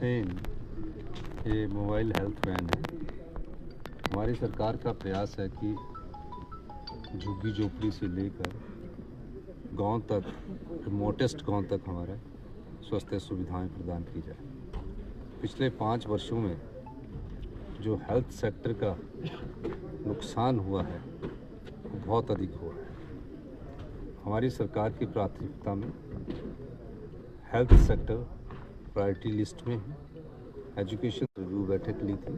सुस्तेन ये mobile health van है। हमारी सरकार का प्रयास है कि झुग्गी झोपड़ी से लेकर गांव तक, रिमोटेस्ट गांव तक हमारे स्वास्थ्य सुविधाएं प्रदान की जाए। पिछले 5 वर्षों में जो हेल्थ सेक्टर का नुकसान हुआ है वो बहुत अधिक हुआ है। हमारी सरकार की प्राथमिकता में हेल्थ सेक्टर प्रायोरिटी लिस्ट में है। एजुकेशन रिव्यू बैठक ली थी।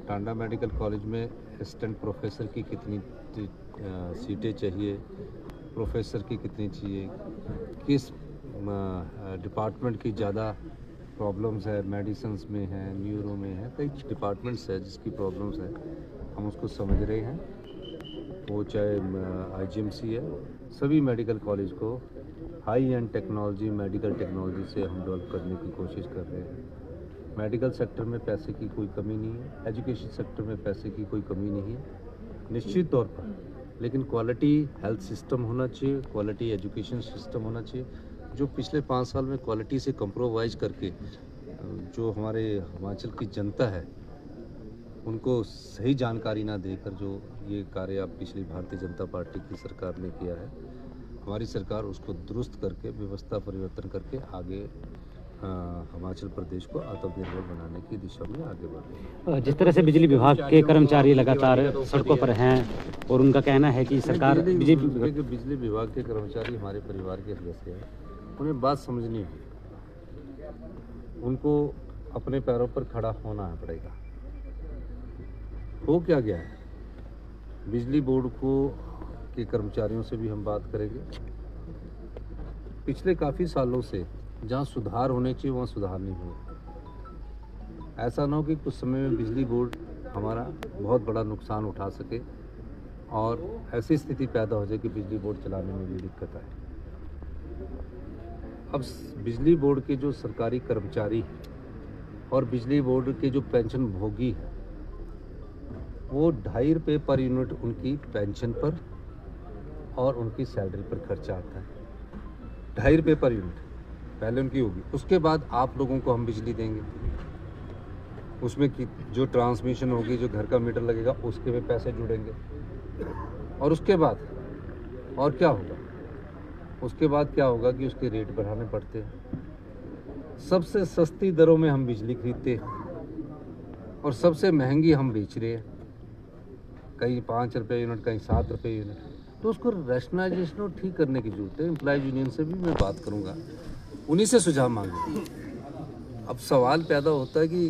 टांडा मेडिकल कॉलेज में असिस्टेंट प्रोफेसर की कितनी सीटें चाहिए, प्रोफेसर की कितनी चाहिए, किस डिपार्टमेंट की ज़्यादा प्रॉब्लम्स है, मेडिसिन्स में है, न्यूरो में है, कई डिपार्टमेंट्स है जिसकी प्रॉब्लम्स है, हम उसको समझ रहे हैं। वो चाहे IGMC है, सभी मेडिकल कॉलेज को high and technology, medical technology से हम डेवलप करने की कोशिश कर रहे हैं। मेडिकल सेक्टर में पैसे की कोई कमी नहीं है, एजुकेशन सेक्टर में पैसे की कोई कमी नहीं है निश्चित तौर पर, लेकिन क्वालिटी हेल्थ सिस्टम होना चाहिए, क्वालिटी एजुकेशन सिस्टम होना चाहिए। जो पिछले 5 साल में क्वालिटी से कंप्रोमाइज करके जो हमारे हिमाचल की जनता है उनको सही जानकारी ना देकर जो ये कार्य अब पिछली भारतीय जनता पार्टी की सरकार ने किया है, हमारी सरकार उसको दुरुस्त करके व्यवस्था परिवर्तन करके आगे हिमाचल प्रदेश को आत्मनिर्भर बनाने की दिशा में आगे बढ़ रही है। जिस तरह से बिजली विभाग के कर्मचारी लगातार सड़कों पर हैं और उनका कहना है कि सरकार बिजली विभाग के कर्मचारी हमारे परिवार के सदस्य हैं, उन्हें बात समझनी होगी, उनको अपने पैरों पर खड़ा होना पड़ेगा। हो क्या गया है, बिजली बोर्ड को के कर्मचारियों से भी हम बात करेंगे। पिछले काफ़ी सालों से जहाँ सुधार होने चाहिए वहाँ सुधार नहीं हुआ। ऐसा ना हो कि कुछ समय में बिजली बोर्ड हमारा बहुत बड़ा नुकसान उठा सके और ऐसी स्थिति पैदा हो जाए कि बिजली बोर्ड चलाने में भी दिक्कत आए। अब बिजली बोर्ड के जो सरकारी कर्मचारी और बिजली बोर्ड के जो पेंशन भोगी हैं वो 2.5 रुपये पर यूनिट उनकी पेंशन पर और उनकी सैलरी पर खर्चा आता है। 2.5 रुपये पर यूनिट पहले उनकी होगी, उसके बाद आप लोगों को हम बिजली देंगे, उसमें की जो ट्रांसमिशन होगी, जो घर का मीटर लगेगा उसके में पैसे जुड़ेंगे। और उसके बाद और क्या होगा, उसके बाद क्या होगा कि उसके रेट बढ़ाने पड़ते हैं। सबसे सस्ती दरों में हम बिजली खरीदते हैं और सबसे महंगी हम बेच रहे हैं, कहीं 5 रुपये यूनिट, कहीं 7 रुपये यूनिट। तो उसको रैशनलाइजेशन और ठीक करने की जरूरत है। एम्प्लॉयज यूनियन से भी मैं बात करूंगा, उन्हीं से सुझाव मांगे। अब सवाल पैदा होता है कि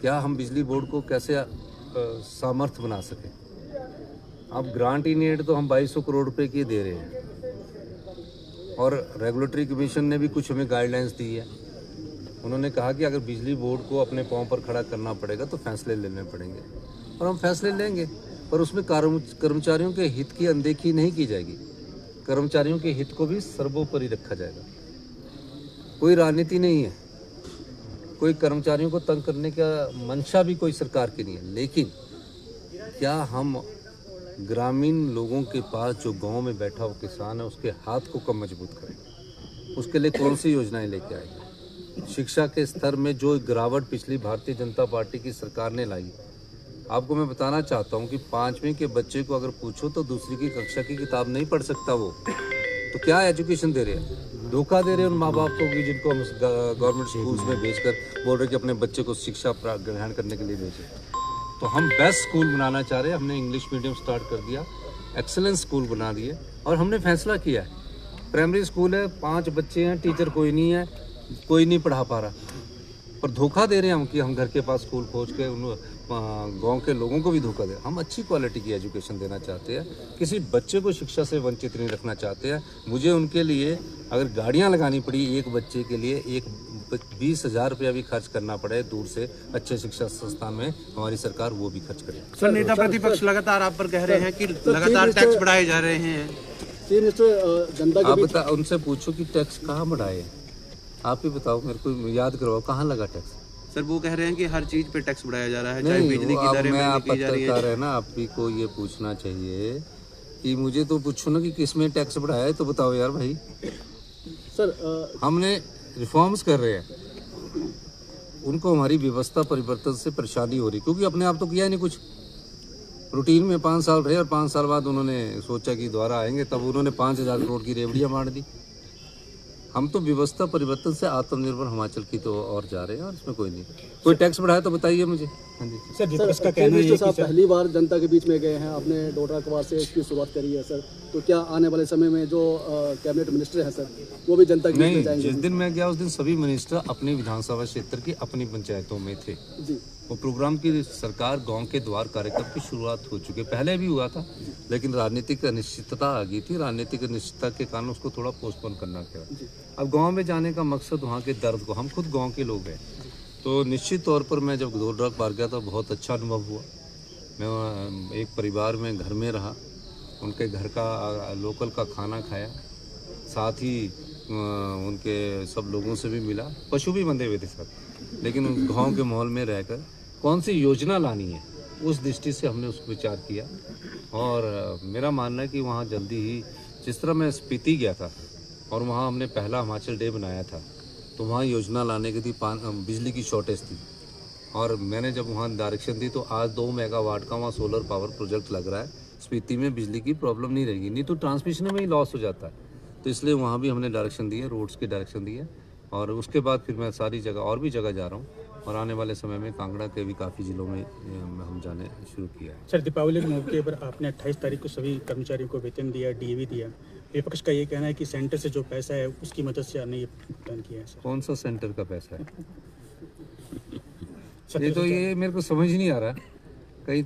क्या हम बिजली बोर्ड को कैसे सामर्थ्य बना सकें। अब ग्रांट इन एड तो हम 2200 करोड़ रुपए की दे रहे हैं और रेगुलेटरी कमीशन ने भी कुछ हमें गाइडलाइंस दी है। उन्होंने कहा कि अगर बिजली बोर्ड को अपने पांव पर खड़ा करना पड़ेगा तो फैसले लेने पड़ेंगे और हम फैसले लेंगे, पर उसमें कर्मचारियों के हित की अनदेखी नहीं की जाएगी। कर्मचारियों के हित को भी सर्वोपरि रखा जाएगा। कोई राजनीति नहीं है, कोई कर्मचारियों को तंग करने का मंशा भी कोई सरकार की नहीं है, लेकिन क्या हम ग्रामीण लोगों के पास जो गांव में बैठा हुआ किसान है उसके हाथ को कम मजबूत करें, उसके लिए कौन सी योजनाएं लेके आएंगे। शिक्षा के स्तर में जो गिरावट पिछली भारतीय जनता पार्टी की सरकार ने लाई, आपको मैं बताना चाहता हूं कि 5वीं के बच्चे को अगर पूछो तो दूसरी की कक्षा की किताब नहीं पढ़ सकता वो, तो क्या एजुकेशन दे रहे हैं। धोखा दे रहे हैं उन माँ बाप को कि जिनको हम गवर्नमेंट स्कूल्स में भेजकर बोल रहे कि अपने बच्चे को शिक्षा ग्रहण करने के लिए भेजें। तो हम बेस्ट स्कूल बनाना चाह रहे हैं। हमने इंग्लिश मीडियम स्टार्ट कर दिया, एक्सेलेंस स्कूल बना दिए और हमने फैसला किया है प्राइमरी स्कूल है, 5 बच्चे हैं, टीचर कोई नहीं है, कोई नहीं पढ़ा पा रहा, पर धोखा दे रहे हैं हम कि हम घर के पास स्कूल खोज के उन गांव के लोगों को भी धोखा दे। हम अच्छी क्वालिटी की एजुकेशन देना चाहते हैं, किसी बच्चे को शिक्षा से वंचित नहीं रखना चाहते हैं। मुझे उनके लिए अगर गाड़ियां लगानी पड़ी एक बच्चे के लिए, एक 20,000 रुपया भी खर्च करना पड़े दूर से अच्छे शिक्षा संस्थान में, हमारी सरकार वो भी खर्च करे। सर, नेता प्रतिपक्ष लगातार आप पर कह रहे हैं कि लगातार टैक्स बढ़ाए जा रहे हैं। आप बता, उनसे पूछो कि टैक्स कहाँ बढ़ाए, आप ही बताओ, मेरे को याद करवाओ कहाँ लगा टैक्स। सर, वो कह रहे हैं कि हर चीज पे टैक्स बढ़ाया जा रहा है, चाहे बिजली की दरें महंगी की जा रही है ना। आप ही को ये पूछना चाहिए कि मुझे तो पूछो ना कि किस में टैक्स बढ़ाया है, तो बताओ यार भाई। सर हमने रिफॉर्म्स कर रहे हैं, उनको हमारी व्यवस्था परिवर्तन से परेशानी हो रही, क्योंकि अपने आप तो किया ही नहीं कुछ। रूटीन में 5 साल रहे और 5 साल बाद उन्होंने सोचा कि दोबारा आएंगे, तब उन्होंने 5,000 करोड़ की रेवड़ियाँ मार दी। हम तो व्यवस्था परिवर्तन से आत्मनिर्भर हिमाचल की तो और जा रहे हैं, और इसमें कोई नहीं। कोई टैक्स बढ़ाया तो बताइए मुझे। हाँ जी सर, इसका कहना है कि सर पहली बार जनता के बीच में गए हैं, आपने डोडा कबार से इसकी शुरुआत करी है सर, तो क्या आने वाले समय में जो कैबिनेट मिनिस्टर हैं सर, वो भी जनता के बीच में जाएंगे? जिस दिन मैं गया उस दिन सभी मिनिस्टर अपनी विधानसभा क्षेत्र की अपनी पंचायतों में थे जी। वो प्रोग्राम की सरकार गांव के द्वार कार्यक्रम की शुरुआत हो चुकी है, पहले भी हुआ था, लेकिन राजनीतिक अनिश्चितता आ गई थी। राजनीतिक अनिश्चितता के कारण उसको थोड़ा पोस्टपोन करना पड़ा। अब गांव में जाने का मकसद वहाँ के दर्द को, हम खुद गांव के लोग हैं, तो निश्चित तौर पर मैं जब डोडा पार गया तो बहुत अच्छा अनुभव हुआ। मैं एक परिवार में घर में रहा, उनके घर का लोकल का खाना खाया, साथ ही उनके सब लोगों से भी मिला। पशु भी बंधे हुए थे साथ, लेकिन उस गाँव के माहौल में रहकर कौन सी योजना लानी है उस दृष्टि से हमने उसको विचार किया। और मेरा मानना है कि वहाँ जल्दी ही, जिस तरह मैं स्पीति गया था और वहाँ हमने पहला हिमाचल डे बनाया था, तो वहाँ योजना लाने की थी, बिजली की शॉर्टेज थी, और मैंने जब वहाँ डायरेक्शन दी तो आज 2 मेगावाट का वहाँ सोलर पावर प्रोजेक्ट लग रहा है। स्पीति में बिजली की प्रॉब्लम नहीं रहेगी, नहीं तो ट्रांसमिशन में ही लॉस हो जाता है। तो इसलिए वहाँ भी हमने डायरेक्शन दिए, रोड्स की डायरेक्शन दी है, और उसके बाद फिर मैं सारी जगह और भी जगह जा रहा हूँ, और आने वाले समय में कांगड़ा के भी काफ़ी जिलों में हम जाने शुरू किया है। सर, दीपावली के मौके पर आपने 28 तारीख को सभी कर्मचारियों को वेतन दिया, डीएवी दिया। विपक्ष का ये कहना है कि सेंटर से जो पैसा है उसकी मदद से आपने ये भुगतान किया है। सर, कौन सा सेंटर का पैसा है? ये तो ये मेरे को समझ नहीं आ रहा। कहीं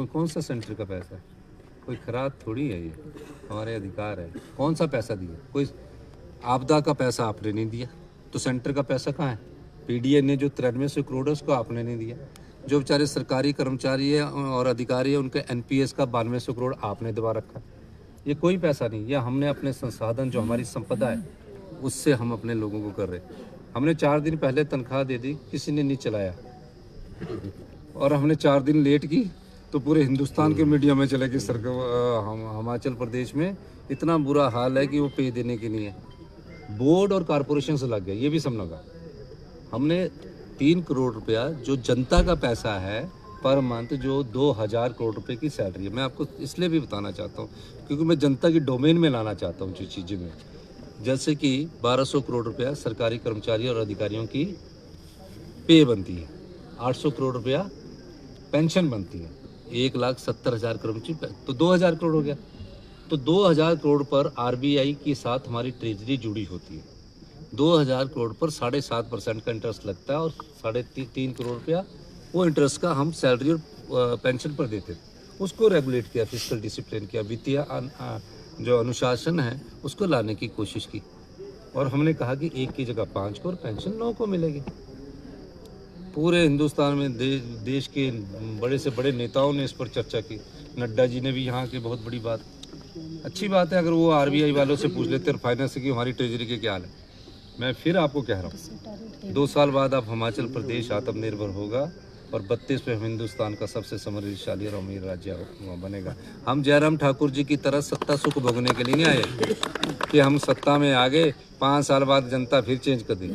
कौन सा सेंटर का पैसा है? कोई खराब थोड़ी है, ये हमारे अधिकार है। कौन सा पैसा दिया? कोई आपदा का पैसा आपने नहीं दिया, तो सेंटर का पैसा कहाँ है? पीडीए ने जो 9300 करोड़ है उसको आपने नहीं दिया। जो बेचारे सरकारी कर्मचारी है और अधिकारी है उनके एनपीएस का 9200 करोड़ आपने दबा रखा। ये कोई पैसा नहीं, यह हमने अपने संसाधन, जो हमारी संपदा है, उससे हम अपने लोगों को कर रहे। हमने 4 दिन पहले तनख्वाह दे दी, किसी ने नहीं चलाया, और हमने 4 दिन लेट की तो पूरे हिंदुस्तान के मीडिया में चले कि सरकार हिमाचल प्रदेश में इतना बुरा हाल है कि वो पे देने के लिए बोर्ड और कॉरपोरेशन से लग गया। ये भी समझ लगा। हमने 3 करोड़ रुपया जो जनता का पैसा है पर मंथ, जो 2000 करोड़ रुपए की सैलरी है, मैं आपको इसलिए भी बताना चाहता हूँ क्योंकि मैं जनता की डोमेन में लाना चाहता हूँ जो चीज़ें में, जैसे कि 1200 करोड़ रुपया सरकारी कर्मचारी और अधिकारियों की पे बनती है, 800 करोड़ रुपया पेंशन बनती है, 1,70,000 कर्मचारी, तो 2000 करोड़ हो गया। तो 2000 करोड़ पर आरबीआई के साथ हमारी ट्रेजरी जुड़ी होती है। 2000 करोड़ पर 7.5% का इंटरेस्ट लगता है, और 3.5 करोड़ रुपया वो इंटरेस्ट का हम सैलरी और पेंशन पर देते थे। उसको रेगुलेट किया, फिस्कल डिसिप्लिन किया, वित्तीय जो अनुशासन है उसको लाने की कोशिश की, और हमने कहा कि 1 की जगह 5 को और पेंशन 9 को मिलेगी। पूरे हिंदुस्तान में देश के बड़े से बड़े नेताओं ने इस पर चर्चा की। नड्डा जी ने भी यहाँ की बहुत बड़ी बात, अच्छी बात है अगर वो आरबीआई वालों से पूछ लेते और फाइनेंस की हमारी ट्रेजरी के क्या हाल है। मैं फिर आपको कह रहा हूँ 2 साल बाद अब हिमाचल प्रदेश आत्मनिर्भर होगा और 32वें हिंदुस्तान का सबसे समृद्धशाली और अमीर राज्य बनेगा। हम जयराम ठाकुर जी की तरह सत्ता सुख भोगने के लिए नहीं आए कि हम सत्ता में आ गए 5 साल बाद जनता फिर चेंज कर दी।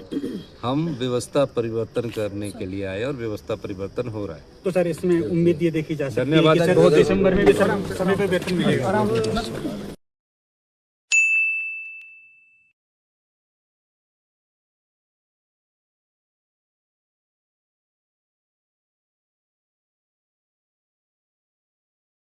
हम व्यवस्था परिवर्तन करने के लिए आए और व्यवस्था परिवर्तन हो रहा है। तो सर, इसमें उम्मीद ये देखी जा सकती है धन्यवाद। कि सर दिसंबर में भी सर समय पे वेतन मिलेगा।